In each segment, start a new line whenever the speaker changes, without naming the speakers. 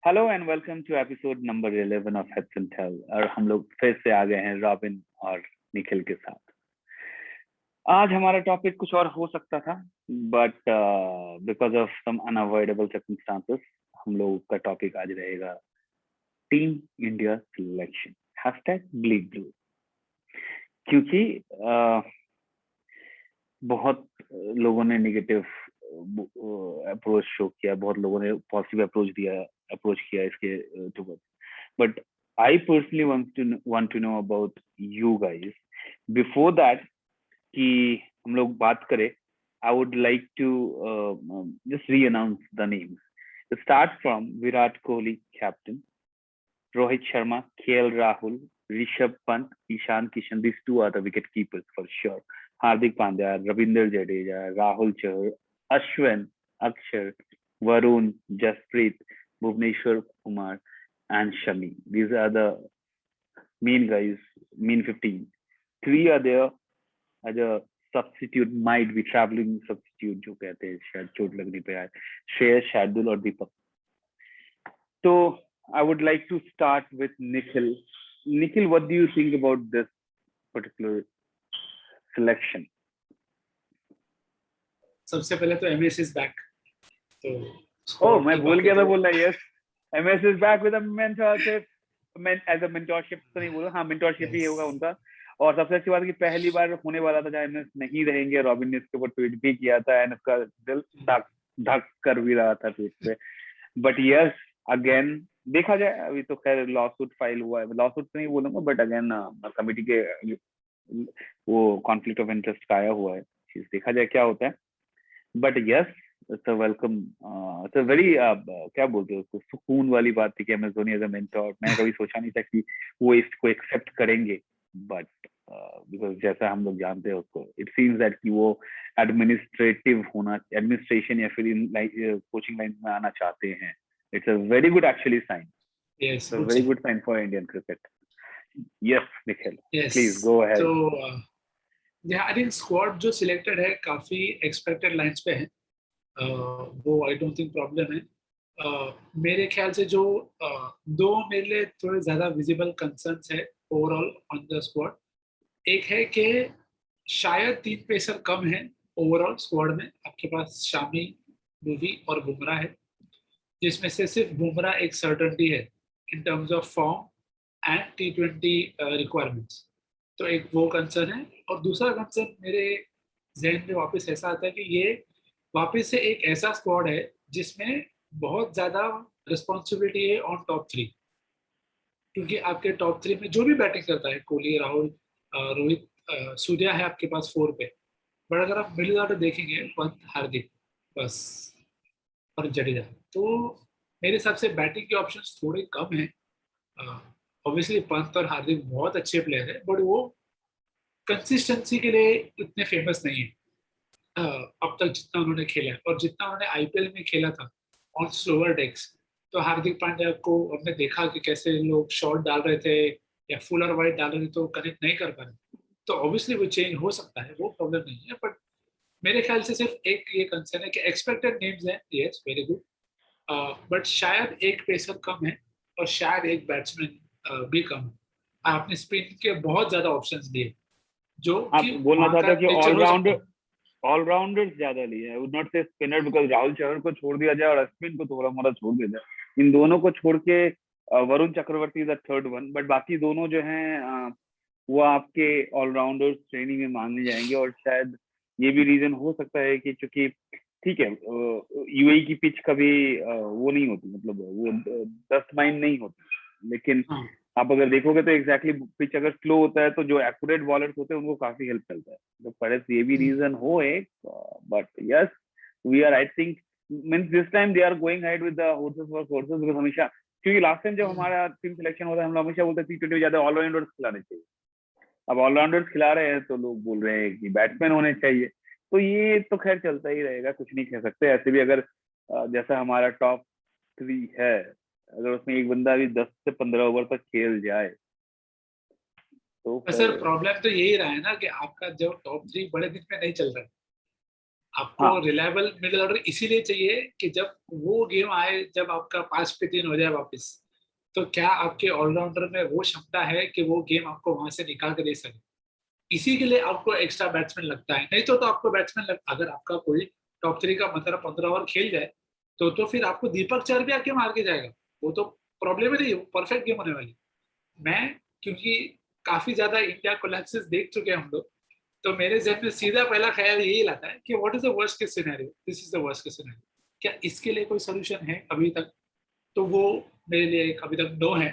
Hello and welcome to episode number 11 of heads and tail. और हम लोग फिर से आ गए हैं रॉबिन और निखिल के साथ। आज हमारा टॉपिक कुछ और हो सकता था, but because of some unavoidable circumstances हम लोग का टॉपिक आज रहेगा team India selection #bleed blue। क्योंकि बहुत लोगों ने नेगेटिव अप्रोच शो किया, बहुत लोगों ने पॉजिटिव अप्रोच किया इसके towards, but I personally want to know about you guys. Before that कि हम लोग बात करें, I would like to just re-announce the names. Start from Virat Kohli, captain, Rohit Sharma, KL Rahul, Rishabh Pant, Ishan Kishan. These two are the wicket keepers for sure. Hardik Pandya, Ravinder Jadeja, Rahul Chahar, Ashwin, Akshar, Varun, Jasprit, Bhuvneshwar Kumar, and Shami. These are the main guys, main 15. Three are there as a substitute, might be traveling substitute जो कहते हैं, शायद चोट लगने पे आए, श्रेयस, शार्दुल और दीपक. तो I would like to start with Nikhil. Nikhil, what do you think about this particular selection?
सबसे पहले तो MS is back.
तो मैं भूल गया था बोलना. Yes, MS is back with a mentorship. As a mentorship तो नहीं बोला, हाँ mentorship ही होगा उनका. और सबसे अच्छी बात कि पहली बार होने वाला था जहाँ MS नहीं रहेंगे. रॉबिन ने इसके ऊपर ट्वीट भी किया था एंड उसका दिल धक कर भी रहा था ट्वीट पे. बट यस, अगेन देखा जाए, अभी तो खैर लॉसूट फाइल हुआ है, लॉसूट तो नहीं बोलूंगा, बट अगेन कमिटी के वो कॉन्फ्लिक्ट ऑफ इंटरेस्ट का आया हुआ है चीज, देखा जाए क्या होता है. But yes, it's a welcome, it's a very क्या बोलते हैं उसको, सुकून वाली बात थी कि M S Dhoni as a mentor. मैंने कभी सोचा नहीं था कि वो इसको एक्सेप्ट करेंगे, बट बिकॉज जैसा हम लोग जानते हैं उसको, इट सीम्स दैट कि वो एडमिनिस्ट्रेटिव होना, एडमिनिस्ट्रेशन या फिर इन कोचिंग लाइन में आना चाहते हैं. It's a very good actually sign.
Yes,
a very good sign for Indian cricket. Yes, Nikhil.
yes.
Please go ahead.
So, yeah, I think squad जो selected है काफी expected lines पे है. वो I don't think problem है. मेरे ख्याल से जो दो मेरे लिए थोड़े ज्यादा visible concerns है overall on the squad. एक है कि शायद 3 पेसर कम है ओवरऑल स्क्वाड में. आपके पास शामी, भुवी और बुमराह है, जिसमें से सिर्फ बुमराह एक सर्टेनिटी है in terms of form and T20 requirements. तो एक वो कंसर्न है. और दूसरा कंसर्न मेरे जहन में वापस ऐसा आता है कि ये वापस से एक ऐसा स्क्वाड है जिसमें बहुत ज़्यादा रिस्पॉन्सिबिलिटी है ऑन टॉप 3, क्योंकि आपके टॉप 3 में जो भी बैटिंग करता है, कोहली, राहुल, रोहित, सूर्या है आपके पास 4 पे. बट अगर आप मिडिल ऑर्डर देखेंगे, पंत, हार्दिक बस और जडेजा, तो मेरे हिसाब से बैटिंग के ऑप्शंस थोड़े कम हैं. ऑब्वियसली पंत और हार्दिक बहुत अच्छे प्लेयर हैं, बट वो कंसिस्टेंसी के लिए इतने फेमस नहीं है अब तक जितना उन्होंने खेला है. और जितना उन्होंने IPL में खेला था ऑन स्लोअर डेक्स, तो हार्दिक पांड्या को हमने देखा कि कैसे लोग शॉट डाल रहे थे या फुल और वाइड डाल रहे थे तो कनेक्ट नहीं कर पा रहे. तो ऑब्वियसली वो चेंज हो सकता है, वो प्रॉब्लम नहीं है. बट मेरे ख्याल से सिर्फ एक ये कंसर्न है कि एक्सपेक्टेड नेम्स हैं, यस वेरी गुड, बट शायद एक पेसर कम है और शायद एक बैट्समैन भी कम है. आपने स्पिन के बहुत ज्यादा ऑप्शंस दिए जो
आप बोलना चाहते हो कि ऑलराउंडर्स ज्यादा लिए. आई वुड नॉट से स्पिनर, बिकॉज राहुल चहर को छोड़ दिया जाए और अश्विन को थोड़ा मोड़ा छोड़ दिया जाए. इन दोनों को छोड़ के Varun Chakravarthy is the third one, but बाकी दोनों जो हैं वो आपके ऑलराउंडर्स श्रेणी में माने जाएंगे. और शायद ये भी रीजन हो सकता है कि चूंकि ठीक है, UAE की पिच कभी वो नहीं होती, मतलब वो डस्ट माइन नहीं होती, लेकिन आप अगर देखोगे तो एग्जैक्टली पिच अगर स्लो होता है तो जो एक्यूरेट बॉलर्स होते हैं उनको काफी हेल्प करता है. तो परहैप्स ये भी रीजन हो एक. But yes, we are, I think means this time they are going ahead with the horses for courses, because हमेशा, क्योंकि लास्ट टाइम जब हमारा टीम सिलेक्शन होता है हम लोग हमेशा बोलते हैं T20 ज्यादा ऑलराउंडर्स खिलाने चाहिए. अब ऑलराउंडर्स खिला रहे हैं तो लोग बोल रहे हैं कि बैट्समैन होने चाहिए. तो ये तो खैर चलता ही रहेगा, कुछ नहीं कह सकते. ऐसे भी अगर जैसा हमारा टॉप 3 है, अगर उसमें एक बंदा भी 10 से 15 ओवर तक खेल जाए तो
सर प्रॉब्लम तो यही रहा है ना कि आपका जो टॉप 3 बड़े दिन में नहीं चल रहा है. आपको
हाँ
रिलायबल मिडिल ऑर्डर इसीलिए चाहिए कि जब वो गेम आए, जब आपका 5 पे 3 हो जाए वापस, तो क्या आपके ऑलराउंडर में वो क्षमता है कि वो गेम आपको वहां से निकाल के दे सके। इसी के लिए आपको एक्स्ट्रा बैट्समैन लगता है, नहीं तो आपको अगर आपका कोई टॉप 3 का मतलब 15 ओवर खेल जाए, तो फिर आपको दीपक चहर भी आके मार के जाएगा। वो तो प्रॉब्लम ही नहीं है, वो परफेक्ट गेम होने वाली। मैं क्योंकि काफी ज्यादा इंडिया कोलैप्सेस देख चुके हैं हम लोग, तो मेरे जहन में सीधा पहला ख्याल यही लाता है कि what is the worst case scenario, this is the worst case scenario. क्या इसके लिए कोई सोल्यूशन है अभी तक? तो वो मेरे लिए एक अभी तक नो है।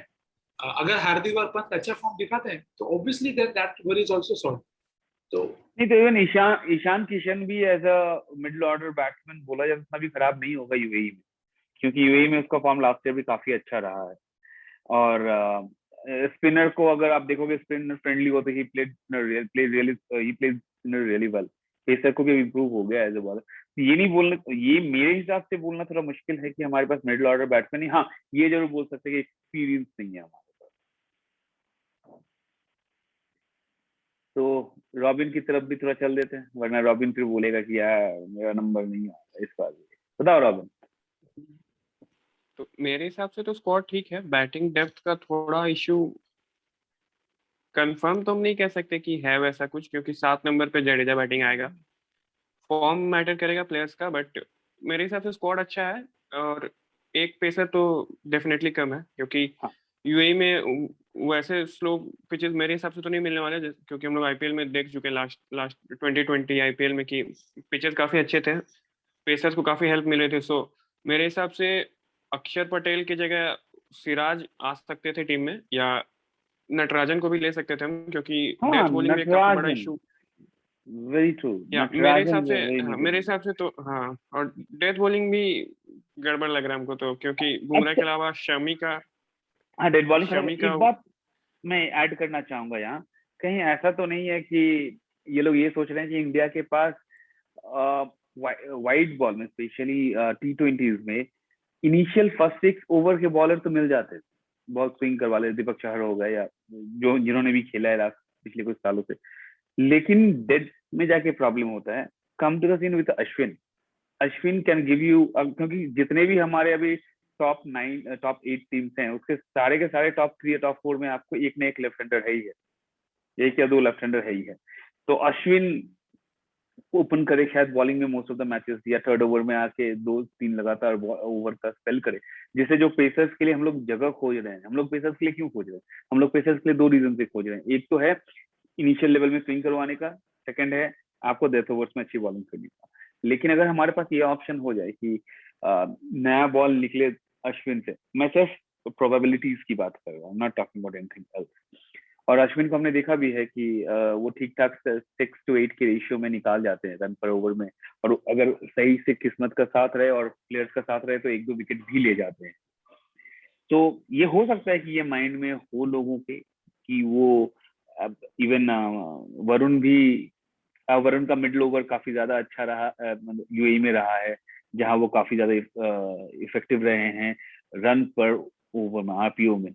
अगर हार्दिक और पंत अच्छा फॉर्म दिखाते हैं तो obviously then that worry is also solve. तो
नहीं तो इवन ईशान ईशान किशन भी as a middle order batsman बोला जाए उतना भी खराब नहीं होगा यूएई में, क्योंकि यूएई में उसका फॉर्म लास्ट ईयर भी काफी अच्छा रहा है। और स्पिनर को अगर आप देखोगे, स्पिनर फ्रेंडली होते ही प्ले रियली वेल। पेसर को भी इम्प्रूव हो गया एज ए बॉलर। ये नहीं बोलने, ये मेरे हिसाब से बोलना थोड़ा मुश्किल है कि हमारे पास मिडिल ऑर्डर बैट्समैन नहीं। हाँ, ये जरूर बोल सकते हैं कि एक्सपीरियंस नहीं है हमारे पास। तो रॉबिन की तरफ भी थोड़ा चल देते हैं, वरना रॉबिन फिर बोलेगा कि यार मेरा नंबर नहीं आया इस बार। बताओ रॉबिन।
तो मेरे हिसाब से तो स्क्वाड ठीक है। बैटिंग डेप्थ का थोड़ा इशू, कंफर्म तो हम नहीं कह सकते कि है वैसा कुछ, क्योंकि 7 नंबर पे जडेजा बैटिंग आएगा। फॉर्म मैटर करेगा प्लेयर्स का, बट मेरे हिसाब से स्क्वाड अच्छा है। और एक पेसर तो डेफिनेटली कम है, क्योंकि
हाँ
यूएई में वैसे स्लो पिचेस मेरे हिसाब से तो नहीं मिलने वाले, क्योंकि हम लोग आईपीएल में देख चुके हैं लास्ट लास्ट 2020 आईपीएल में कि पिचेस काफी अच्छे थे, पेसर्स को काफी हेल्प मिल रही थी। सो मेरे हिसाब से अक्षर पटेल की जगह सिराज आ सकते थे टीम में, या नटराजन को भी ले सकते थे हम, क्योंकि
हाँ,
डेथ बॉलिंग भी एक काफी बड़ा
नटराजन,
इशू।
Very true.
या
नटराजन वेरी
मेरे
निगेटिव।
हिसाब से तो हाँ। और डेथ बॉलिंग भी गड़बड़ लग रहा है हमको, तो क्योंकि बुमराह
अच्छा,
के अलावा
हाँ डेड बॉलिंग खराब है।
शमी का।
एक बात मैं ऐड करना चाहूंगा यहाँ, कहीं ऐसा तो नहीं है कि ये लोग ये सोच रहे हैं कि इंडिया के पास वाइड बॉल में, स्पेशली T20s में, इनिशियल फर्स्ट 6 ओवर के बॉलर तो मिल जाते हैं, बॉल स्विंग करवा ले, दीपक चहर हो गए या जो जिन्होंने भी खेला है लास्ट पिछले कुछ सालों से। लेकिन डेड में जाके प्रॉब्लम होता है। Come to the scene with Ashwin. Ashwin can give you, क्योंकि जितने भी हमारे अभी टॉप 8 टीम्स हैं, उसके सारे के सारे टॉप 3 या टॉप 4 में आपको एक ना एक लेफ्ट हैंडर है ही है, एक या दो लेफ्ट हैंडर है ही है। तो अश्विन ओपन करे शायद बॉलिंग में मोस्ट ऑफ द मैचेस, या थर्ड ओवर में आके 2-3 लगातार ओवर का स्पेल करे, जिससे जो पेसर्स के लिए हम लोग जगह खोज रहे हैं। हम लोग पेसर्स के लिए क्यों खोज रहे हैं? हम लोग पेसर्स के लिए 2 रीजन से खोज रहे हैं। एक तो है इनिशियल लेवल में स्विंग करवाने का, सेकंड है आपको डेथ ओवर्स में अच्छी बॉलिंग करने का। लेकिन अगर हमारे पास ये ऑप्शन हो जाए कि नया बॉल निकले अश्विन से, मैं सिर्फ प्रोबेबिलिटीज की बात कर रहा हूँ, not talking about anything else. और अश्विन को हमने देखा भी है कि वो ठीक ठाक 6 to 8 के रेशियो में निकाल जाते हैं रन पर ओवर में। और अगर सही से किस्मत का साथ रहे और प्लेयर्स का साथ रहे तो 1-2 विकेट भी ले जाते हैं। तो ये हो सकता है कि ये माइंड में हो लोगों के कि वो अब इवन वरुण भी, वरुण का मिडिल ओवर काफी ज्यादा अच्छा रहा, मतलब यूएई में रहा है, जहां वो काफी ज्यादा इफेक्टिव रहे हैं रन पर ओवर में, आरपीओ में।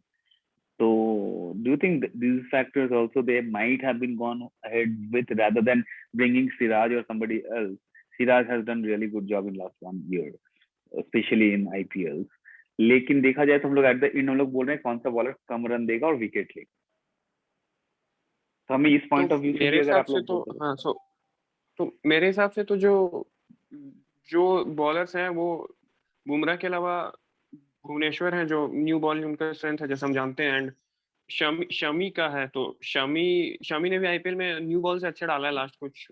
So, do you think these factors also they might have been gone ahead with rather than bringing Siraj or somebody else? Siraj has done really good job in last 1 year, especially in IPLs. लेकिन देखा जाए तो हम लोग at the end हम लोग बोल रहे हैं कौन सा बॉलर कम रन देगा और विकेट लेगा। तो हमें इस
तो
पॉइंट ऑफ व्यू से
मेरे
भी अगर
हिसाब
आप
से
लोग
तो
बोलते हैं।
हाँ, तो मेरे हिसाब से तो जो जो बॉलर्स हैं वो बुमराह के अलावा भुवनेश्वर हैं, जो न्यू बॉल उनका स्ट्रेंथ है जैसे हम जानते हैं। एंड शमी का है, तो शमी ने भी आईपीएल में न्यू बॉल से अच्छा डाला है लास्ट कुछ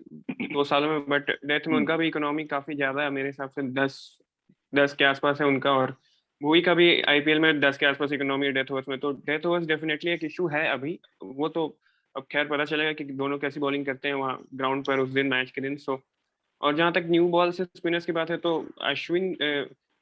2 सालों में, बट डेथ में उनका भी इकोनॉमी काफी ज्यादा है मेरे हिसाब से, 10 के आसपास है उनका। और वही का भी आईपीएल में 10 के आसपास इकोनॉमी है डेथ ओवर्स में, तो डेथ ओवर्स डेफिनेटली एक इशू है अभी। वो तो अब खैर पता चलेगा कि दोनों कैसी बॉलिंग करते हैं वहाँ ग्राउंड पर उस दिन, मैच के दिन। सो और जहां तक न्यू बॉल से स्पिनर्स की बात है, तो अश्विन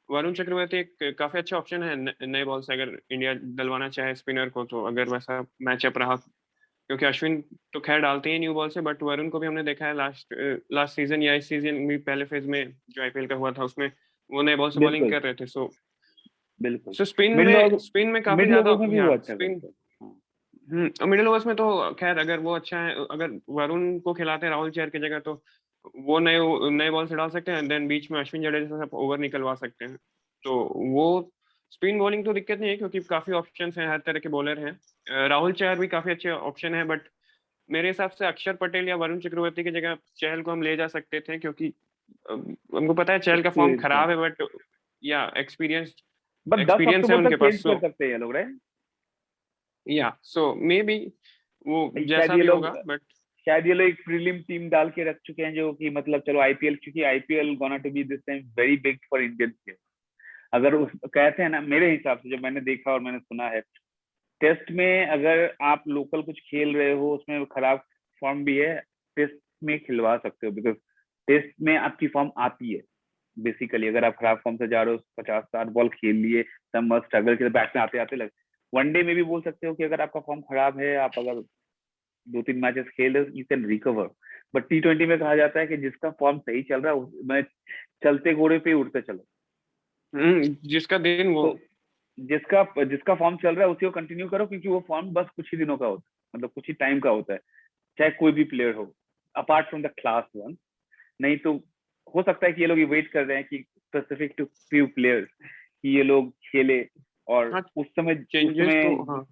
वरुण चक्रवर्ती एक काफी अच्छा ऑप्शन है नए बॉल से, अगर इंडिया डलवाना चाहे स्पिनर को, तो अगर वैसा मैचअप रहा। क्योंकि अश्विन तो खैर डालते ही न्यू बॉल से, बट वरुण को भी हमने देखा है लास्ट सीजन या इस सीजन भी पहले फेज में जो आईपीएल का हुआ था उसमें वो नए बॉल से बॉलिंग
बिल्कुल
कर रहे थे। सो
बिल्कुल।
सो
मिडिल ओवर
स्पिन में काफी
मिडिल
ज्यादा,
ओवर में भी
या
वो अच्छा
स्पिन।
करता है। हाँ,
मिडिल ओवर्स में तो खैर अगर वो अच्छा है, अगर वरुण को खिलाते राहुल चहर की जगह, तो वो नए बॉल से डाल सकते हैं, देन बीच में अश्विन जडेजा से ओवर निकलवा सकते हैं। तो वो स्पिन बॉलिंग तो दिक्कत नहीं है क्योंकि काफी ऑप्शंस हैं, हर तरह के बॉलर हैं। राहुल चहर भी काफी अच्छे ऑप्शन है, बट मेरे हिसाब से अक्षर पटेल या वरुण चक्रवर्ती की जगह चहल को हम ले जा सकते थे, क्योंकि हमको पता है चहल का फॉर्म खराब है, बट या एक्सपीरियंस
बट 10
एक्सपीरियंस है
अक्टूबर
उनके
तक
पास।
चेंज कर सकते हैं ये लोग, राइट?
या सो मे बी वो
शायद
जैसा
ये
भी
लोग
होगा, बट
शायद ये लोग एक प्रीलिम टीम डाल के रख चुके हैं जो कि मतलब चलो आईपीएल, क्योंकि IPL gonna to be this time very big for Indian players. अगर उस कहते हैं ना, मेरे हिसाब से जब मैंने देखा और मैंने सुना है, टेस्ट में अगर आप लोकल कुछ खेल रहे हो उसमें खराब फॉर्म भी है, टेस्ट में खिलवा सकते हो, बिकॉज टेस्ट में आपकी फॉर्म आती है बेसिकली। अगर आप खराब फॉर्म से जा रहे हो, 50-60 बॉल खेल लिए, तब मस्त स्ट्रगल के बैट में आते आते लगे, वनडे में भी बोल सकते हो कि अगर आपका फॉर्म खराब है, आप अगर 2-3 मैचेस खेल रहे हो, you can recover. But T20 में कहा जाता है कि जिसका फॉर्म सही चल रहा है, मैं चलते घोड़े पे उड़ते चलो।
जिसका दिन वो
तो जिसका फॉर्म चल रहा है उसी को कंटिन्यू करो, क्योंकि वो फॉर्म बस कुछ ही दिनों का होता है, मतलब कुछ ही टाइम का होता है, चाहे कोई भी प्लेयर हो, apart from the class one. नहीं तो हो सकता है कि ये लोग वेट कर रहे हैं कि स्पेसिफिक टू फ्यू प्लेयर्स कि ये लोग खेले, और
हाँ
उस समय
चेंजेस तो हाँ
उस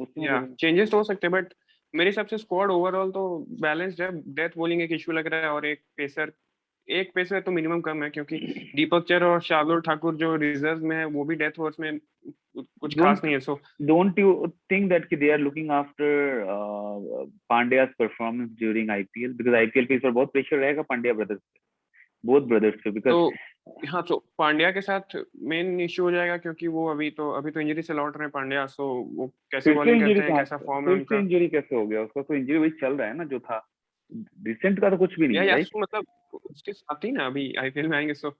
समय
चेंजेस तो हो सकते हैं, बट मेरे हिसाब से स्क्वाड ओवरऑल तो बैलेंस्ड है। डेथ बॉलिंग एक इशू लग रहा है, और एक पेसर तो मिनिमम कम है, क्योंकि दीपक चहर और शार्दुल ठाकुर जो रिजर्व में है वो भी डेथ ओवर्स में कुछ खास नहीं है। सो
don't you think that they are looking after Pandya's performance during IPL? Because IPL पे इस बार बहुत प्रेशर रहेगा पांड्या ब्रदर्स पे, बोथ ब्रदर्स पे, बिकॉज
तो हाँ, तो पांड्या के साथ मेन इशू हो जाएगा, क्योंकि वो अभी तो इंजरी से लौट रहे हैं पांड्या। सो वो कैसे बॉलिंग करते हैं, कैसा फॉर्म है
फिर से
उनका,
इंजरी कैसे हो गया उसका? तो इंजरी वही चल रहा है ना जो था, रिसेंट का तो कुछ भी नहीं है,
या
राइट?
सो मतलब उसके साथ ही ना अभी आईपीएल में आएंगे। सो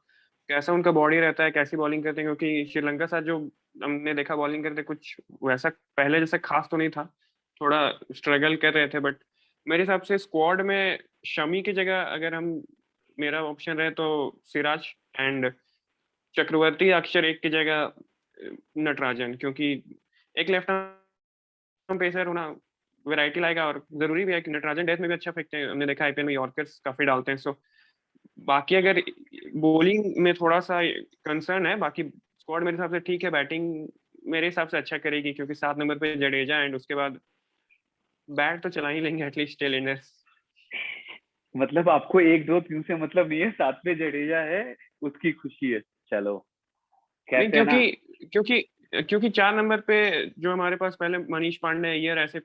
कैसा उनका बॉडी रहता है, कैसी बॉलिंग करते हैं, क्योंकि श्रीलंका साथ जो हमने देखा बॉलिंग करते कुछ वैसा पहले जैसा खास तो नहीं था, थोड़ा स्ट्रगल कर रहे थे। बट मेरे हिसाब से स्क्वाड में शमी की जगह अगर हम मेरा ऑप्शन रहे तो सिराज एंड चक्रवर्ती, अक्षर एक की जगह नटराजन, क्योंकि एक लेफ्ट आर्म पेसर होना वैरायटी लाएगा, और जरूरी भी है कि नटराजन डेथ में भी अच्छा फेंकते हैं, हमने देखा आईपीएल में यॉर्कर्स काफी डालते हैं। सो बाकी अगर बॉलिंग में थोड़ा सा कंसर्न है, बाकी स्क्वाड मेरे हिसाब से ठीक है। बैटिंग मेरे हिसाब से अच्छा करेगी, क्योंकि 7 नंबर पे जडेजा, एंड उसके बाद बैट तो चला ही लेंगे एटलीस्ट टेल एंडर्स।
मतलब आपको 1-2-3 से मतलब नहीं है, साथ में जडेजा है, उसकी खुशी है। चलो,
नहीं,
कहते हैं ना,
क्योंकि क्योंकि 4 नंबर पे जो हमारे पास पहले मनीष पांडे, अय्यर, ऐसे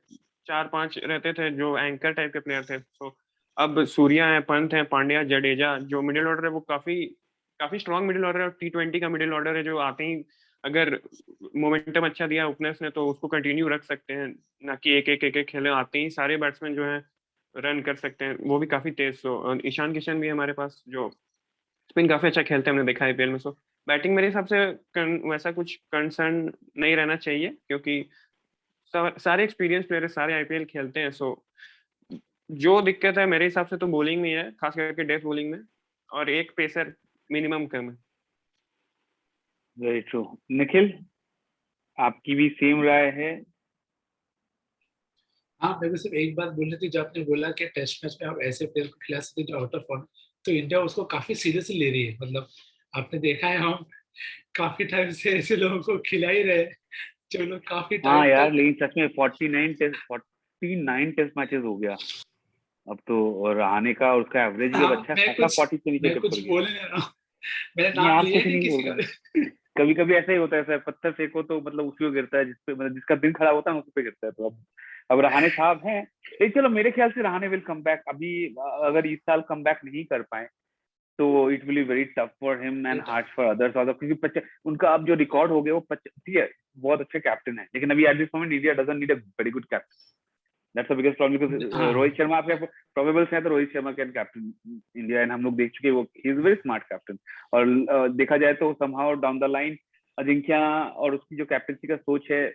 4-5 रहते थे जो एंकर टाइप के प्लेयर थे। तो अब सूर्या है, पंत है, पांड्या, जडेजा, जो मिडिल ऑर्डर है वो काफी काफी स्ट्रॉन्ग मिडिल ऑर्डर है, और T20 का मिडिल ऑर्डर है, जो आते ही अगर मोमेंटम अच्छा दिया ओपनर्स ने तो उसको कंटिन्यू रख सकते हैं, ना कि एक खेले, आते ही सारे बैट्समैन जो है रन कर सकते हैं, वो भी काफी तेज। सो ईशान किशन भी हमारे पास जो स्पिन काफी अच्छा खेलते हैं, हमने देखा आईपीएल में। सो बैटिंग मेरे हिसाब से वैसा कुछ कंसर्न नहीं रहना चाहिए, क्योंकि सारे एक्सपीरियंस प्लेयर सारे आईपीएल खेलते हैं। सो जो दिक्कत है मेरे हिसाब से तो बॉलिंग में है, खास करके डेथ बॉलिंग में, और एक पेसर मिनिमम कम है।
Very true. निखिल, आपकी भी सेम राय है?
हाँ, मेरे को सिर्फ एक बात बोलनी थी। जो आपने बोला कि टेस्ट मैच में आप ऐसे प्लेयर को खिला सकते जो आउट ऑफ फॉर्म, तो इंडिया उसको काफी सीरियसली ले रही है। मतलब आपने देखा है, हम काफी टाइम से ऐसे लोगों को खिला ही रहे हैं जो लोग काफी
हाँ
टाइम
यार,
तक।
लेकिन सच में 49 टेस्ट मैचेस हो गया अब तो, और रहाणे का और उसका एवरेज भी अब
हाँ,
अच्छा खासा 40 से नीचे
मैं
चल पड़
कुछ
गया।
बोल नहीं रहा हूँ, मैंने
नहीं,
नाम
आप
लिया
कुछ
ही नहीं
नहीं बोल
किसी
रहे
का।
हैं। कभी कभी ऐसा ही होता है सर, पत्थर फेंको तो मतलब उसी को गिरता है, जिसपे मतलब जिसका दिन खराब होता है उस पे गिरता है। तो अब रहाणे साहब हैं, लेकिन चलो मेरे ख्याल से रहाणे विल कम बैक। अभी अगर इस साल कम बैक नहीं कर पाए तो it will be very tough for him and hard for others also, क्योंकि उनका अब जो रिकॉर्ड हो गया वो ठीक है, बहुत अच्छे कैप्टन है, लेकिन अभी at this moment India doesn't need a very good captain. That's the biggest problem, because
हाँ,
रोहित शर्मा आपके प्रोबेबल्स हैं तो Rohit Sharma can captain India, and हम लोग देख चुके हैं वो he is very smart captain. और देखा जाए तो somehow down the line Ajinkya और उसकी जो कैप्टनसी का सोच है,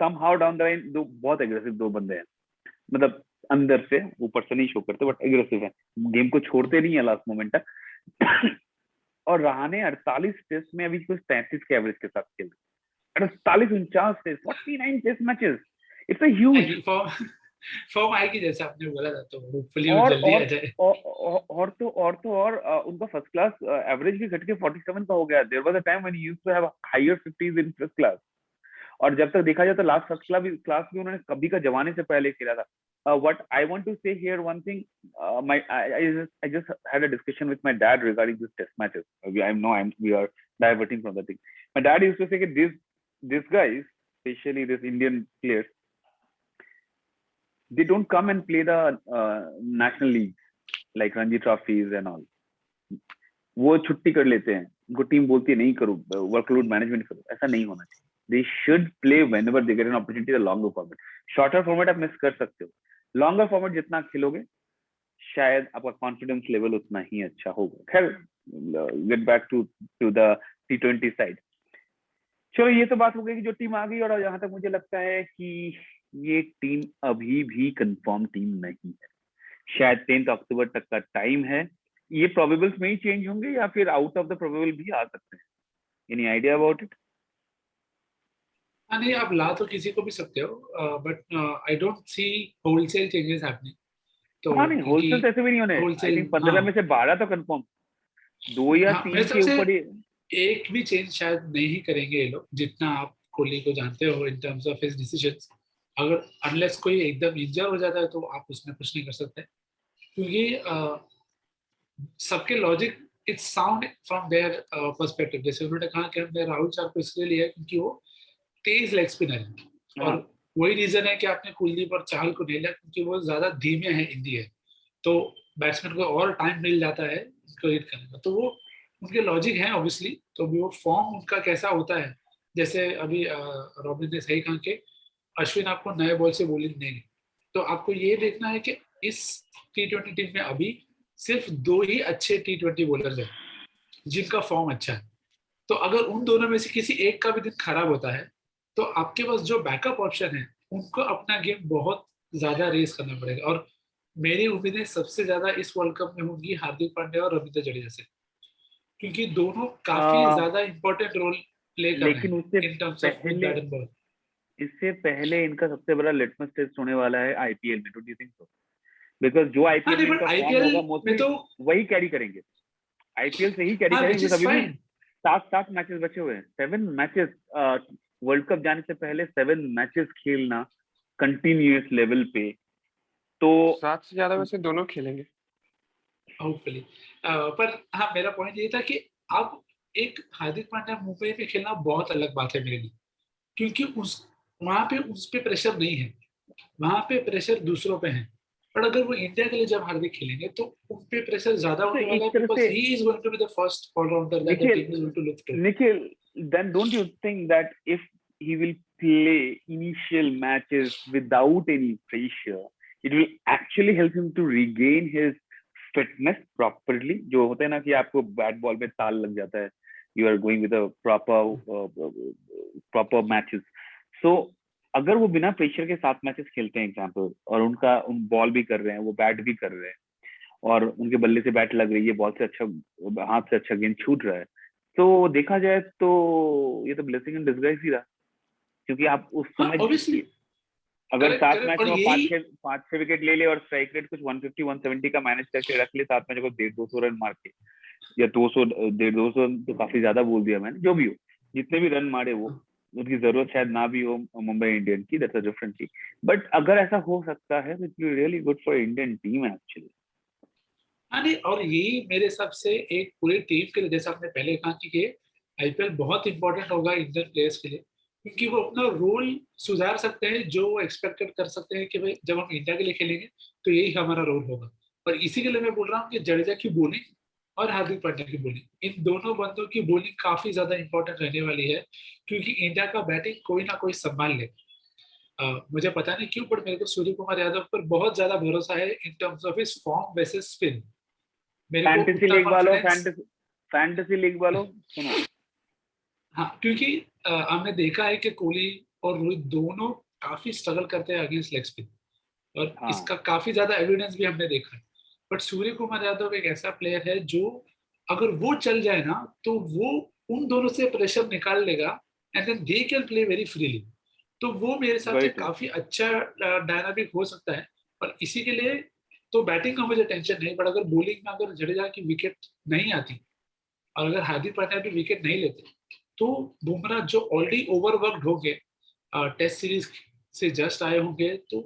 समहाउ डाउन द लाइन दो बहुत एग्रेसिव दो बंदे हैं, मतलब अंदर से, ऊपर से नहीं शो करते बट एग्रेसिव है, गेम को छोड़ते नहीं है लास्ट मोमेंट तक। और रहाणे 48 टेस्ट में अभी कुछ 33 के एवरेज के साथ खेल रहे हैं। 48-49 test, 49 test matches, it's a huge.
Form आएगी जैसे आपने बोला था, तो होपफुली वो जल्दी आ जाए।
और उनका फर्स्ट क्लास एवरेज भी घट के 47 का हो गया। There was a time when he used to have higher 50s in first class. और जब तक देखा जाए तो लास्ट फर्स्ट क्लास भी उन्होंने कभी का जमाने से पहले खेला था। What I want to say here, one thing, I just had a discussion with my dad regarding this test matches. We are diverting from the thing. My dad used to say that these guys, especially these Indian players, they don't come and play the national leagues like Ranji trophies and all. वो छुट्टी कर लेते हैं, उनको team बोलती है नहीं करो, वर्कलोड मैनेजमेंट करो। ऐसा नहीं होना चाहिए। They should play whenever they get an opportunity, the longer format. Shorter format आप मिस कर सकते हो, लॉन्गर फॉर्मेट जितना खेलोगे शायद आपका कॉन्फिडेंस लेवल उतना ही अच्छा होगा। खैर, get back to the T20 side. चलो, ये तो बात हो गई कि जो टीम आ गई, और यहाँ तक मुझे लगता है कि ये टीम अभी भी कंफर्म टीम नहीं है। शायद 10 अक्टूबर तक का टाइम है। ये प्रोबेबल्स में ही चेंज होंगे या फिर आउट ऑफ द प्रोबेबल भी आ सकते हैं? Any idea about it?
हाँ नहीं, आप ला तो किसी को भी सकते हो, but I don't see wholesale changes happening. तो
हाँ, नहीं,
क्योंकि
होलसेल ऐसे भी नहीं होने। आई
होलसेल,
थिंक 15 में से 12 तो कंफर्म, 2 या
हाँ,
3
मेरे
के
हिसाब से
ऊपर ही।
एक भी चेंज शायद नहीं करेंगे ये लोग, जितना आप कोहली को जानते हो इन टर्म्स ऑफ हिज डिसीजंस। अगर अनलेस कोई एकदम इंजर हो जाता है तो आप उसमें कुछ नहीं कर सकते, क्योंकि सबके logic it's sound from their perspective. जैसे उन्होंने कहा कि हमने राहुल चार को इसलिए लिया क्योंकि वो तेज लेग स्पिनर है, और वही रीजन है कि आपने कुलदीप और चाहल को नहीं लिया क्योंकि वो ज्यादा धीमे हैं इन दी है, तो बैट्समैन को और टाइम मिल जाता है उसको हिट करने का। तो वो उनके लॉजिक हैं ऑब्वियसली। तो भी वो फॉर्म उनका कैसा होता है, जैसे अभी रॉबिन ने सही कहा कि अश्विन आपको नए बॉल से बॉलिंग देंगे, तो आपको ये देखना है कि इस T20 टीम में अभी सिर्फ 2 ही अच्छे T20 बॉलर्स हैं जिनका फॉर्म अच्छा है। तो अगर उन दोनों में से किसी एक का भी दिन खराब होता है तो आपके पास जो बैकअप ऑप्शन है उनको अपना गेम बहुत ज्यादा रेस करना पड़ेगा। और मेरी उम्मीदें सबसे ज्यादा इस वर्ल्ड कप में होंगी हार्दिक पांड्या और रविंद्र जडेजा से, क्योंकि दोनों काफी ज्यादा इंपॉर्टेंट रोल प्ले कर रहे
लेकिन
हैं
उससे
इन टर्म्स ऑफ
पहले
बैट एंड बॉल।
इससे पहले इनका सबसे बड़ा लिटमस टेस्ट होने वाला है आईपीएल में। Do you think so? Because जो
हाँ
आईपीएल
नहीं,
में
बट
इनका फॉर्म
आईपीएल
होगा
में
मोस्टली
तो
वही कैरी करेंगे। आईपीएल से ही कैरी
हाँ, विच
करेंगे।
इज
अभी भी
फाइन।
7 मैचेस बचे हुए हैं, 7 मैचेस। वर्ल्ड कप जाने से पहले 7 मैचेस खेलना कंटिन्यूअस लेवल पे, तो
7 से ज्यादा वैसे दोनों खेलेंगे
होपफुली। पर हाँ, मेरा पॉइंट ये था कि अब एक हार्दिक पांड्या मुंबई में खेलना बहुत अलग बात है मेरे लिए, क्योंकि उस वहां पे उस पे प्रेशर नहीं है, वहां पे प्रेशर दूसरों पे है। पर अगर वो इंडिया के लिए जब हार्दिक खेलेंगे तो उन पे प्रेशर ज्यादा
तो
होने वाला
एक
है,
तरह
बिकॉज
से
he is going to be the first allrounder that the
Nikhil
team is going to look to.
Nikhil then don't you think that if he will play initial matches without any pressure, it will actually help him to regain his fitness properly? जो होता है ना कि आपको bat ball में ताल लग जाता है, you are going with a proper matches. So अगर वो बिना प्रेशर के 7 मैचेस खेलते हैं एग्जाम्पल, और उन बॉल भी कर रहे हैं, वो बैट भी कर रहे हैं, और उनके बल्ले से बैट लग रही है, बॉल से अच्छा, हाथ से अच्छा गेंद छूट रहा है, तो देखा जाए तो ये तो ब्लेसिंग इन डिस्गाइज ही रहा। क्योंकि आप उस समय
ऑब्वियसली
अगर 7 मैच
और
में
यही
5-6 विकेट ले ले और स्ट्राइक रेट कुछ 150-170 का मैनेज करके रख ले, 7 मैच को 150-200 रन मार के, या 200-150 तो काफी ज्यादा बोल दिया मैंने, जो भी हो, जितने भी रन मारे वो, उनकी जरूरत शायद ना भी हो मुंबई इंडियन की, that's a different thing. But अगर ऐसा हो सकता है तो it will really good for Indian team actually.
हाँ नहीं, और यही मेरे हिसाब से एक पूरी टीम के लिए, जैसे आपने पहले कहा कि आईपीएल बहुत इंपॉर्टेंट होगा इंडियन प्लेयर्स के लिए, क्योंकि वो अपना रोल सुधार सकते हैं, जो वो एक्सपेक्टेड कर सकते हैं कि भाई जब हम इंडिया के लिए खेलेंगे तो यही हमारा रोल होगा। और इसी के लिए मैं बोल रहा हूँ कि जडेजा की बॉलिंग और हार्दिक पांड्या की बॉलिंग, इन दोनों बंदों की बॉलिंग काफी ज्यादा इंपॉर्टेंट रहने वाली है, क्योंकि इंडिया का बैटिंग कोई ना कोई संभाल ले। मुझे पता नहीं क्यों, पर मेरे को सूर्य कुमार यादव पर बहुत ज्यादा भरोसा है in terms of his form versus spin. मेरे को
फैंटेसी
उतना
लीग वालों,
कॉन्फिडेंस,
फैंटेसी लीग वालों सुनो,
हाँ, क्योंकि हमने देखा है कि कोहली और रोहित दोनों काफी स्ट्रगल करते हैं अगेंस्ट लेग स्पिन, और
हाँ,
इसका काफी ज्यादा एविडेंस भी हमने देखा है। बट सूर्य कुमार यादव एक ऐसा प्लेयर है जो अगर वो चल जाए ना तो वो उन दोनों से प्रेशर निकाल लेगा, and then they can play very freely. तो वो मेरे हिसाब से
Very true.
काफी अच्छा डायनामिक हो सकता है। पर इसी के लिए तो बैटिंग का मुझे टेंशन नहीं, पर अगर बॉलिंग में अगर जडेजा की विकेट नहीं आती और अगर हार्दिक पांड्या भी विकेट नहीं लेते, तो बुमराह जो ऑलरेडी ओवरवर्कड होंगे, टेस्ट सीरीज से जस्ट आए होंगे, तो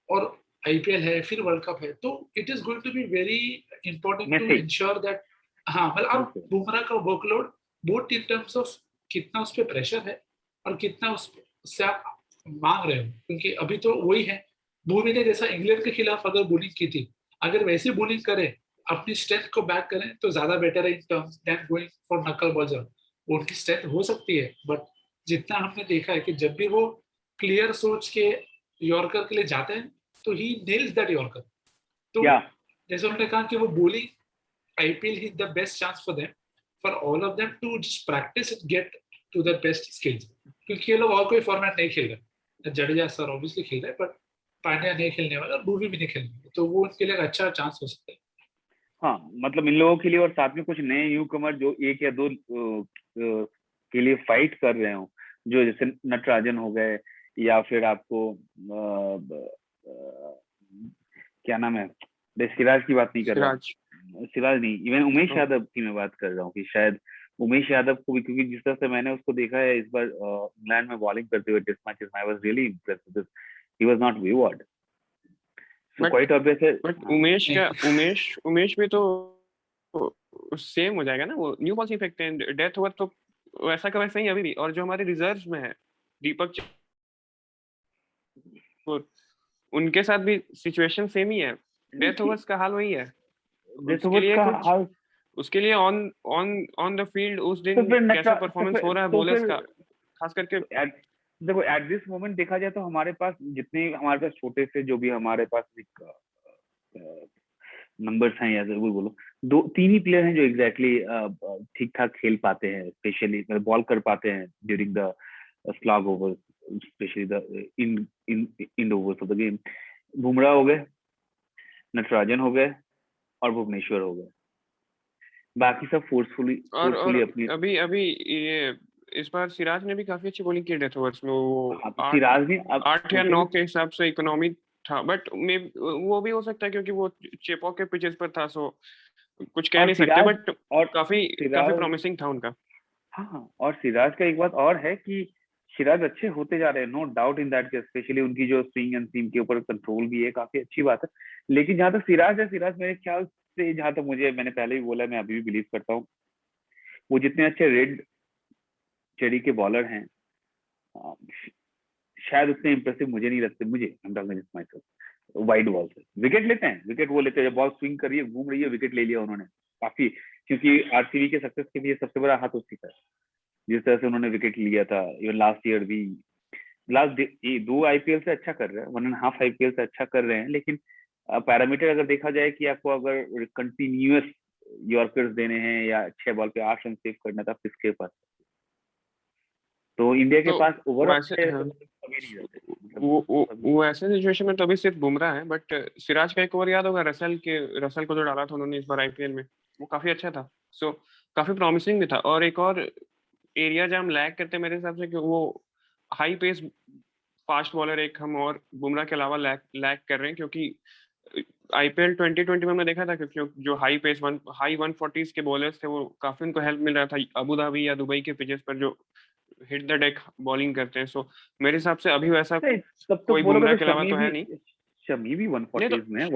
और आईपीएल है, फिर वर्ल्ड कप है, तो it is going to be very important to
Messy.
Ensure that, हाँ मतलब अब
Messy.
बुमराह का workload both in terms of कितना उस पर प्रेशर है और कितना उससे आप मांग रहे हो, क्योंकि अभी तो वही है, भूवी ने जैसा इंग्लैंड के खिलाफ अगर बॉलिंग की थी, अगर वैसी बॉलिंग करें, अपनी स्ट्रेंथ को बैक करें, तो ज्यादा बेटर है in terms then going for knuckle bowler. उनकी स्ट्रेंथ हो सकती है, बट जितना हमने देखा है कि जब भी वो क्लियर सोच के यॉर्कर के लिए जाते हैं, तो ही नेल्स दैट यॉर्कर। तो
Yeah.
जैसे उन्होंने कहा कि वो bowling IPL is the best chance for them, for all of them to just practice and get to the best skills, क्योंकि ये लोग और कोई फॉर्मेट नहीं खेल रहे। जडेजा सर ऑब्वियसली खेल रहे हैं, बट पांड्या नहीं खेलने वाला और भूवी भी नहीं खेलने वाला, तो वो उनके लिए एक अच्छा चांस हो सकता है।
हाँ, मतलब इन लोगों के लिए और साथ में कुछ नए न्यू कमर जो 1 या 2 के लिए फाइट कर रहे हो, जो जैसे नटराजन हो गए, या फिर आपको क्या नाम है, सिराज की बात नहीं कर रहा, सिराज नहीं, इवन उमेश यादव की मैं बात कर रहा हूँ कि शायद उमेश यादव को भी, क्योंकि जिस तरह से मैंने उसको देखा है इस बार इंग्लैंड में बॉलिंग करते हुए टेस्ट मैचेस में, I was really impressed with, he was not wayward, so quite obvious है।
बट उमेश भी तो सेम हो जाएगा ना, वो न्यू बॉल से फेंकते हैं, डेथ ओवर तो वैसा का वैसा ही अभी भी। और जो हमारे रिजर्व में है दीपक, उनके साथ भी सिचुएशन सेम ही है, डेथ ओवर्स का हाल वही है। उसके लिए कुछ, उसके लिए ऑन द फील्ड उस दिन कैसा परफॉर्मेंस हो रहा है बॉलर्स का, खास करके
देखो एट दिस मोमेंट देखा जाए तो हमारे पास जितने हमारे पास छोटे से जो भी हमारे पास नंबर्स हैं, या वो बोलो 2-3 ही प्लेयर हैं जो एग्जैक्टली ठीक ठाक खेल पाते हैं, स्पेशली बॉल कर पाते हैं during the slog over, specially the in overs of the game. Bumrah हो गए, नटराजन हो गए और भुवनेश्वर हो गए, बाकी सब फोर्सफुली अपनी।
अभी ये इस बार सिराज ने भी काफी अच्छी बॉलिंग की डेथ ओवर्स में, वो
सिराज ने
8 या 9 के हिसाब से इकोनॉमी था, बट वो भी हो सकता है क्योंकि वो चेपॉक के पिचेस पर था, सो कुछ कह नहीं सकते, बट और काफी प्रॉमिसिंग था उनका।
हाँ, और सिराज का एक बात और है कि सिराज अच्छे होते जा रहे हैं, no doubt in that, specially उनकी जो स्विंग एंड सीम के ऊपर कंट्रोल भी है, काफी अच्छी बात है। लेकिन जहां तक सिराज है, सिराज मेरे ख्याल से, जहां तक मुझे, मैंने पहले भी बोला, मैं अभी भी बिलीव करता हूँ, वो जितने अच्छे रेड चेरी के बॉलर हैं, शायद उतने इंप्रेसिव मुझे नहीं लगते। मुझे वाइड बॉल से विकेट लेते हैं, विकेट वो लेते हैं जब बॉल स्विंग कर रही है, घूम रही है, विकेट ले लिया उन्होंने काफी, क्योंकि आरसीबी के सक्सेस के लिए सबसे बड़ा हाथ उसी का है, जिस तरह से उन्होंने विकेट लिया था। इवन लास्ट ईयर भी, लास्ट 2 आईपीएल से अच्छा कर रहे हैं, 1.5 आईपीएल से अच्छा कर रहे हैं, लेकिन पैरामीटर अगर देखा जाए कि आपको अगर कंटिन्यूअस यॉर्कर्स देने हैं या 6 बॉल पे 8 रन सेव करना था, किसके पास? तो इंडिया के पास ओवरऑल
वो ऐसे सिचुएशन में तो अभी सिर्फ बुमराह है, बट सिराज का एक ओवर याद होगा रसल को जो डाला था उन्होंने इस बार आईपीएल में, वो काफी अच्छा था, सो काफी प्रॉमिसिंग भी था। और एक और एरिया जहाँ हम लैग करते हैं मेरे हिसाब से, कि वो हाई पेस फास्ट बॉलर एक हम और बुमराह के अलावा लैग कर रहे हैं, क्योंकि आईपीएल 2020 में हमने देखा था क्योंकि जो हाई 140s के बॉलर्स थे, वो काफी उनको हेल्प मिल रहा था अबू धाबी या दुबई के पिचेस पर, जो हिट द डेक बॉलिंग करते हैं। सो मेरे हिसाब से अभी वैसा कोई बुमराह के अलावा तो है नहीं।
शमी भी 140s में है,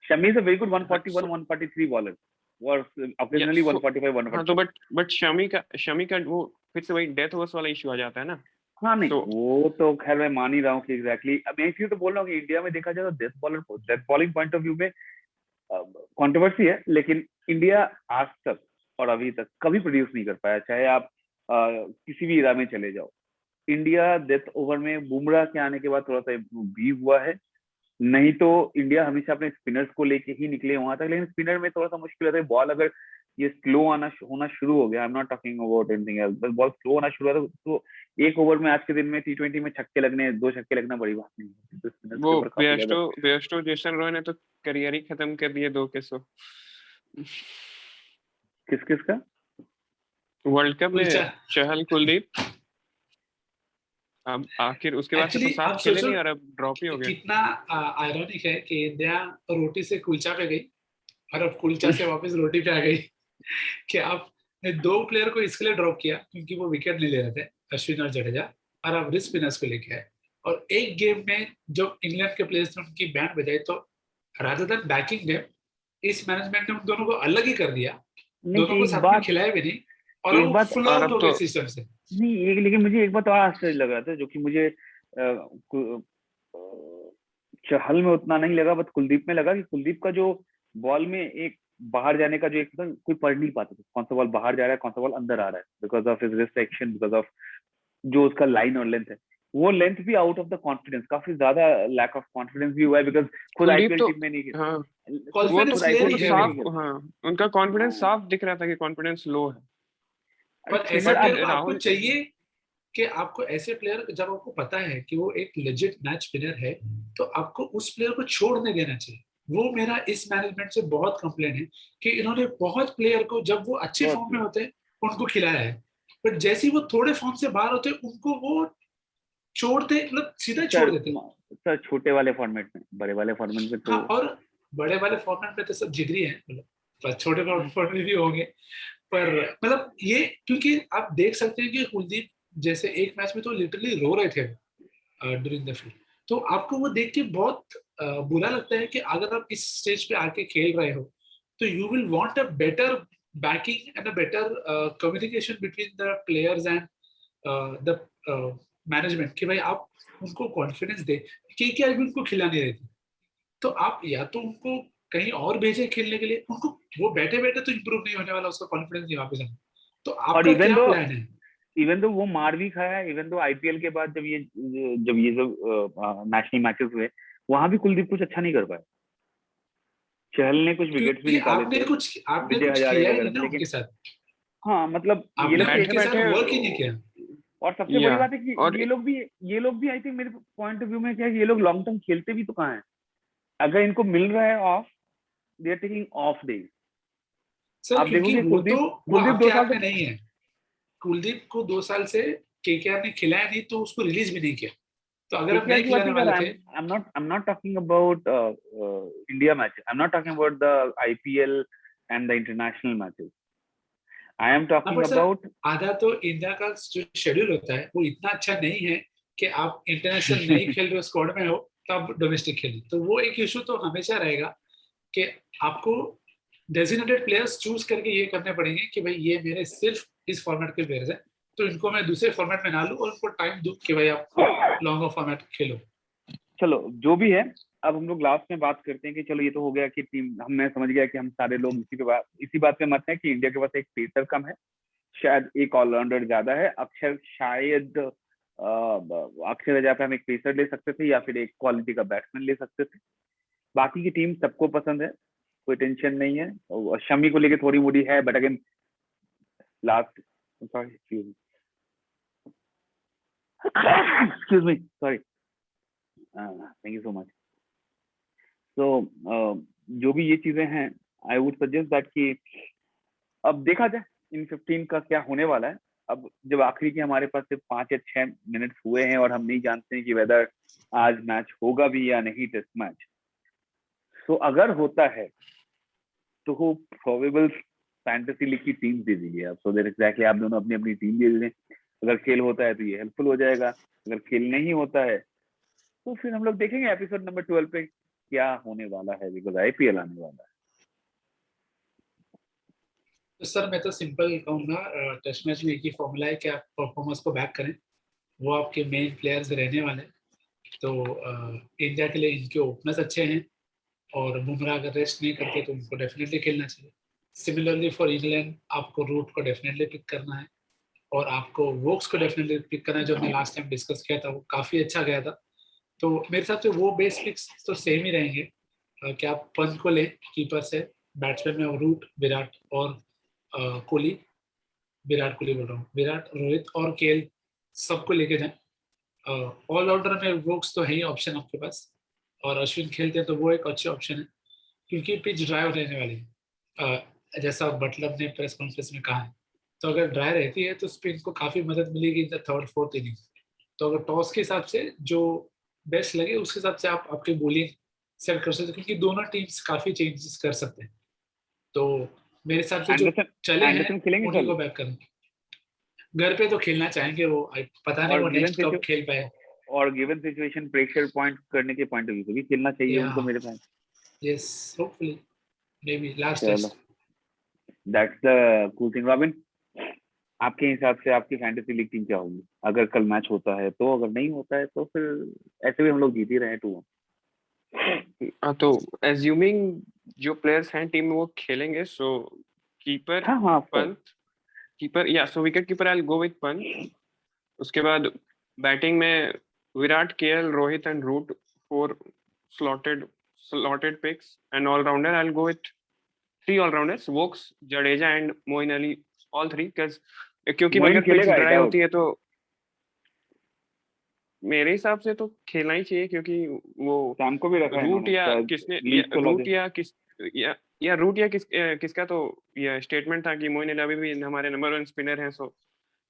Shami is a very good 141 143 bowler, और ऑकेजनली 145 145।
हां, तो बट शमी का वो फिर से वही डेथ ओवर्स वाला इशू आ जाता है ना।
हाँ नहीं, वो तो खैर मैं मान ही रहा हूँ कि एग्जैक्टली, अब मैं इसलिए तो बोल रहा हूँ कि इंडिया में देखा जाए तो death bowling point of view में कंट्रोवर्सी है, लेकिन इंडिया आज तक और अभी तक कभी प्रोड्यूस नहीं कर पाया, चाहे आप किसी भी इरा में चले जाओ। इंडिया डेथ ओवर में बुमराह के आने के बाद थोड़ा सा इम्प्रूव हुआ है, नहीं तो इंडिया हमेशा अपने स्पिनर्स को लेके ही निकले वहां तक, लेकिन स्पिनर में थोड़ा सा मुश्किल होता है। बॉल अगर ये स्लो होना शुरू हो गया, I am not talking about anything else, बस बॉल स्लो होना शुरू हुआ तो एक ओवर में आज के दिन में T20 में छक्के लगने, 2 छक्के लगना बड़ी बात नहीं है।
वो बेयरस्टो जेसन रॉय ने तो करियर ही खत्म कर दिए 2 के 100।
किसका?
वर्ल्ड कप में चहल कुलदीप। अब आखिर उसके बाद से तो
एक्चुअली आप
7 खेले
सोचो
नहीं और अब ड्रॉप ही हो गया।
कितना आयरॉनिक है कि इंडिया रोटी से कुलचा पे गई और अब कुलचा से वापस रोटी पे आ गई कि आपने 2 प्लेयर को इसके लिए ड्रॉप किया क्योंकि वो विकेट नहीं ले रहे थे, अश्विन और जडेजा, और अब रिस्ट स्पिनर्स को लेके आए, और एक गेम में जब इंग्लैंड के प्लेयर्स ने उनकी बैंड बजाई तो रादर देन बैकिंग देम, इस मैनेजमेंट ने उन दोनों को अलग ही कर दिया,
नहीं
दोनों को
एक
साथ में
बात
खिलाया भी नहीं, और
एक
वो
बात
फुल
और
आउट
अब
हो
तो
गए सिस्टम से।
नहीं एक लेकिन मुझे एक बात और आश्चर्य लग रहा था जो कि मुझे चहल में उतना नहीं लगा, बट कुलदीप में लगा कि कुलदीप का जो बॉल में एक बाहर जाने का जो एक था, कोई पढ़ नहीं पाता था कौन सा बॉल बाहर जा रहा है कौन सा बॉल अंदर आ रहा है, because of his wrist action, because of जो उसका लाइन और लेंथ है, वो लेंथ भी आउट ऑफ द कॉन्फिडेंस, काफी ज्यादा लैक ऑफ कॉन्फिडेंस भी हुआ है, बिकॉज खुद
कुलदीप
आईपीएल
तो
टीम में नहीं
हाँ
Confidence
खुद
player
वो
आईपीएल
ही
तो
टीम
है
में
वो,
साफ,
नहीं खेलता।
हाँ उनका कॉन्फिडेंस
हाँ,
साफ दिख रहा था कि कॉन्फिडेंस लो है।
अरे
पर ऐसे
स्पिनर
बट
प्लेयर
अब
को आपको
राहुल
चाहिए कि आपको ऐसे प्लेयर, जब आपको पता है कि वो एक लेजिट मैच विनर है, तो आपको उस प्लेयर को छोड़ नहीं देना चाहिए। वो मेरा इस मैनेजमेंट से बहुत कंप्लेन है कि इन्होंने बहुत प्लेयर को जब वो अच्छे
बहुत
फॉर्म में होते हैं उनको खिलाया है, बट जैसे ही वो थोड़े फॉर्म से बाहर होते हैं उनको वो छोड़ते, मतलब सीधा छोड़
सर
देते।
सर छोटे वाले फॉर्मेट में, बड़े वाले फॉर्मेट में तो
हाँ, और बड़े वाले फॉर्मेट में तो सब जिगरी है, मतलब पर छोटे फॉर्मेट में भी होंगे, पर मतलब ये क्योंकि आप देख सकते हैं कि कुलदीप जैसे एक मैच में तो लिटरली रो रहे थे ड्यूरिंग द फील्ड, तो आपको वो देख के बहुत बुरा लगता है कि अगर आप इस स्टेज पे आके खेल रहे हो तो you will want a better backing and a better communication between the players and the management कि भाई आप उनको कॉन्फिडेंस दे, केकेआर भी उनको खिला नहीं रही थी, तो आप या तो उनको कहीं और भेजे खेलने के लिए, उनको वो बैठे बैठे तो इंप्रूव नहीं होने वाला, उसका कॉन्फिडेंस नहीं वापस आना, तो
और
आपका क्या प्लान है?
इवन दो वो मार भी खाया है, इवन दो आईपीएल के बाद जब ये सब नेशनल मैचेस हुए वहां भी कुलदीप कुछ अच्छा नहीं कर पाया, चहल ने कुछ विकेट्स भी
क्योंकि
निकाले थे,
आपने
विजय
कुछ
हजारे
किया ही
वगैरह
नहीं
से,
ना
लेकिन
उनके साथ,
हाँ मतलब ये
आपने
लोग
बैठे
उनके साथ
बैठे
वर्क ही नहीं किया।
और सबसे
या
बड़ी बात है कि
और
ये लोग भी आई थिंक मेरे पॉइंट ऑफ व्यू में क्या है, ये लोग लॉन्ग टर्म खेलते भी तो कहाँ है, अगर इनको मिल रहा है off, they are taking off days.
Sir
आप
क्योंकि
देखोगे
वो तो
कुलदीप
वो
कुलदीप
आपके
2 साल
हाथ में
से,
नहीं है, कुलदीप को 2 साल से केकेआर ने खिलाया नहीं तो उसको रिलीज भी नहीं किया, तो अगर आप
केकेआर
नहीं
की बात
खिलाने
नहीं कर
वाले
रहा,
थे।
I'm not talking about India matches, I'm not talking about the IPL and the international matches, I am
हाँ
talking
बट सर
about
आधा तो इंडिया का जो शेड्यूल होता है वो इतना अच्छा नहीं है कि आप इंटरनेशनल नहीं खेल रहे हो, स्क्वाड में हो, तो आप डोमेस्टिक खेलें, तो वो एक इशू तो हमेशा रहेगा कि आपको डेजिग्नेटेड प्लेयर्स चूज करके ये करने पड़ेंगे कि भाई ये मेरे सिर्फ इस फॉर्मेट के प्लेयर्स हैं, तो इनको मैं दूसरे फॉर्मेट में ना लूं और उनको टाइम दूं कि भाई आप लॉन्गर फॉर्मेट खेलो।
चलो जो भी है, अब हम लोग लास्ट में बात करते हैं कि चलो ये तो हो गया कि टीम, हमने समझ गया कि हम सारे लोग इसी बात पे मत हैं कि इंडिया के पास एक पेसर कम है, शायद एक ऑलराउंडर ज्यादा है, अक्षर शायद अक्षर की जगह पे हम एक पेसर ले सकते थे या फिर एक क्वालिटी का बैट्समैन ले सकते थे, बाकी की टीम सबको पसंद है, कोई टेंशन नहीं है, और शमी को लेके थोड़ी मोड़ी है, but again last, sorry excuse me, sorry, thank you so much. तो जो भी ये चीजें हैं, आई वुड सजेस्ट दैट कि अब देखा जाए इन 15 का क्या होने वाला है। अब जब आखिरी के हमारे पास सिर्फ 5 या 6 मिनट हुए हैं और हम नहीं जानते हैं कि वेदर आज मैच होगा भी या नहीं टेस्ट मैच, तो अगर होता है तो वो प्रोबेबल फैंटेसी लीग की टीम दे दीजिए आप, सो दैट एग्जैक्टली आप दोनों अपनी अपनी टीम दे दें, अगर खेल होता है तो ये हेल्पफुल हो जाएगा, अगर खेल नहीं होता है तो फिर हम लोग देखेंगे एपिसोड नंबर 12 पे क्या होने वाला है, बिकॉज आईपीएल आने वाला है।
तो सर मैं तो सिंपल कहूँगा, टेस्ट मैच में एक ही फॉर्मूला है कि आप परफॉर्मेंस को बैक करें, वो आपके मेन प्लेयर्स रहने वाले, तो इंडिया के लिए इनके ओपनर्स अच्छे हैं, और बुमराह अगर रेस्ट नहीं करते तो उनको डेफिनेटली खेलना चाहिए। सिमिलरली फॉर इंग्लैंड आपको रूट को डेफिनेटली पिक करना है, और आपको वोक्स को डेफिनेटली पिक करना है, जो हमने लास्ट टाइम डिस्कस किया था वो काफ़ी अच्छा गया था, तो मेरे हिसाब से वो बेस पिक्स तो सेम ही रहेंगे कि आप पंत को लें कीपर से, बैट्समैन में रूट, विराट और कोहली, विराट कोहली बोल रहा हूँ, विराट, रोहित और केएल सबको लेके जाएं। ऑलराउंडर में वोक्स तो है ही ऑप्शन आपके पास, और अश्विन खेलते हैं तो वो एक अच्छी ऑप्शन है क्योंकि पिच ड्राई रहने वाली है, जैसा बटलर ने प्रेस कॉन्फ्रेंस में कहा है, तो अगर ड्राई रहती है तो स्पिन को काफी मदद मिलेगी in the third fourth inning, तो अगर टॉस के हिसाब से जो बेस्ट लगे उसके हिसाब से आप आपके बॉलिंग सेट कर सकते हैं, क्योंकि दोनों टीम्स काफी चेंजेस कर सकते हैं। तो मेरे हिसाब से जो
एंडरसन
चले हैं
एंडरसन खेलेंगे
उन्हीं
कल?
को बैक करेंगे। घर पे तो खेलना चाहेंगे वो, पता नहीं
और
वो
गिवन
नेक्स्ट कब खेल पाए।
और गिवन सिचुएशन प्रेशर पॉइंट करने के पॉइंट ऑफ व्यू से भी खेलना चाहिए
या
उनको मेरे पास।
Yes, hopefully may be last
चलो,
test.
That's the cool thing. Robin, आपके हिसाब से आपकी फैंटेसी लीग टीम क्या होगी अगर कल मैच होता है तो? अगर नहीं होता है तो फिर ऐसे भी हम लोग जीत ही रहे हैं 2-1।
तो एज्यूमिंग जो प्लेयर्स हैं टीम में वो खेलेंगे, सो कीपर
हाँ हाँ,
पंत, कीपर या so wicket keeper I will go with Pant. उसके बाद बैटिंग में Virat, KL, Rohit and Root, 4 slotted picks, and all-rounder I'll go with 3 all-rounders, Vokes, Jadeja and Moeen Ali, all 3, क्योंकि
मोइन
अगर पिच
खेलेगा
ड्राई
डाउट?
होती है तो मेरे हिसाब से तो खेलना ही चाहिए, क्योंकि वो
शाम को भी रखा है
रूट
इन्होंने
या
शायद
किसने
लीग को
रूट
लगे।
या किस या रूट या किसका तो ये स्टेटमेंट था कि मोइन अली अभी भी हमारे नंबर 1 स्पिनर हैं, सो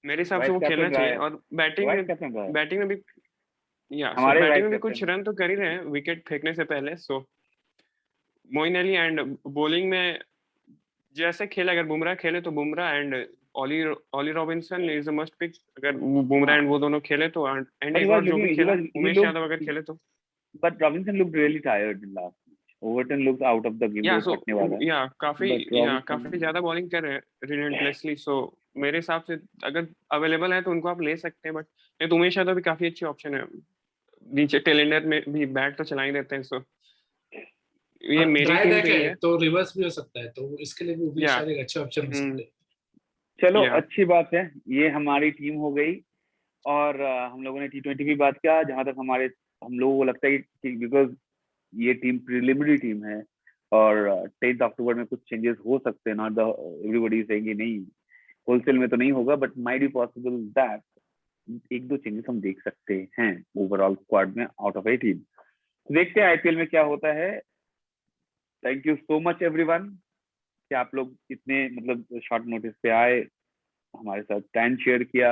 मेरे हिसाब से
वाइस
वो
कैप्टन
खेलना
रहा
चाहिए।
है,
और बैटिंग
वाइस
में
कैप्टन रहा है,
बैटिंग में भी
हमारे
बैटिंग
वाइस
में भी
कैप्टन
कुछ
है।
रन तो कर ही रहे हैं विकेट फेंकने से पहले। So Moeen Ali, and bowling में जैसे खेले, अगर बुमराह खेले तो Bumrah, and Ollie Robinson is a must pick अगर बुमराह एंड वो दोनों खेले तो, एंड
But
एक और जो भी खेला उमेश यादव अगर खेले तो।
but Robinson looked really tired in last match. Overton looked out of the game,
या
वो
सो
फटने वाला है। But
काफी ज्यादा बॉलिंग कर रहे हैं रिलेंटलेसली, सो मेरे हिसाब से अगर अवेलेबल है तो उनको आप ले सकते हैं। बट नहीं तो उमेश यादव भी काफी अच्छी ऑप्शन है, नीचे टेलेंडर में भी बैट तो चला ही देते हैं। सो ये मेरी
ड्राई
टीम
डेक
तो ये
है
है।
तो रिवर्स भी हो सकता है, तो इसके लिए भी उमेश
या
यादव एक अच्छे ऑप्शन हो सकते हैं।
चलो,
या
अच्छी बात है, ये हमारी टीम हो गई। और हम लोगों ने T20 भी बात किया। जहां तक हम लोगों को लगता है कि बिकॉज ये टीम प्रिलिमिनरी टीम है और 10 अक्टूबर में कुछ चेंजेस हो सकते हैं, नॉट द एवरीबॉडी सेइंग नहीं, होलसेल में तो नहीं होगा, but might be possible that एक दो चेंजेस हम देख सकते हैं ओवरऑल स्क्वाड में आउट ऑफ 18। देखते हैं आईपीएल में क्या होता है। Thank you so much everyone कि आप लोग इतने मतलब शॉर्ट नोटिस पे आए, हमारे साथ टाइम शेयर किया,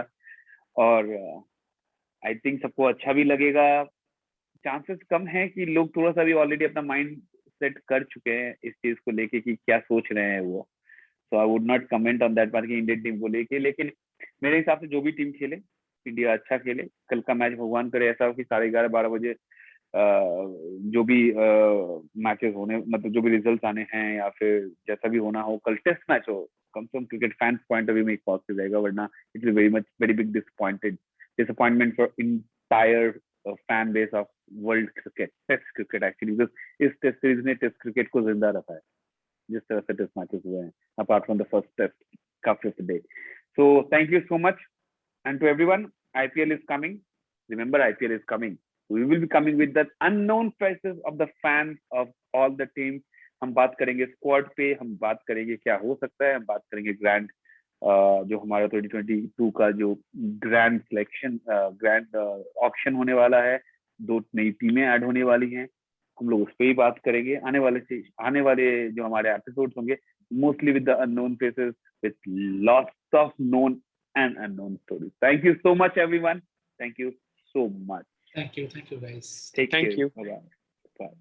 और आई थिंक सबको अच्छा भी लगेगा। चांसेस कम है कि लोग थोड़ा सा भी ऑलरेडी अपना माइंड सेट कर चुके हैं इस चीज को लेके कि क्या सोच रहे हैं वो। So I would not comment on that part की इंडियन टीम को लेके, लेकिन मेरे हिसाब से जो भी टीम खेले, इंडिया अच्छा खेले। कल का मैच भगवान करे ऐसा हो कि 11:30-12 बजे जो भी मैचेस होने, मतलब जो भी रिजल्ट आने हैं या फिर जैसा भी होना हो, कल टेस्ट मैच हो, कम से कम cricket fans point of view में एक पॉजिटिव रहेगा। वरना it is very big disappointment for entire fan base of world cricket, test cricket actually, because इस टेस्ट सीरीज ने टेस्ट क्रिकेट को जिंदा रखा है जिस तरह से टेस्ट मैचेस हुए हैं, apart from the first test का 5th day. So thank you so much, and to everyone, IPL is coming. Remember, IPL is coming. We will be coming with the unknown faces of the fans of all the teams. हम बात करेंगे squad पे, हम बात करेंगे क्या हो सकता है, हम बात करेंगे ग्रैंड जो हमारा 2022 का जो ग्रैंड सिलेक्शन ग्रैंड ऑक्शन होने वाला है, 2 नई टीमें ऐड होने वाली हैं, हम लोग उस पर ही बात करेंगे। आने वाले जो हमारे एपिसोड्स होंगे, mostly with the unknown faces, with lots of known and unknown stories. Thank you so much everyone, thank you so much,
thank you guys,
take care,
thank you.
Bye bye.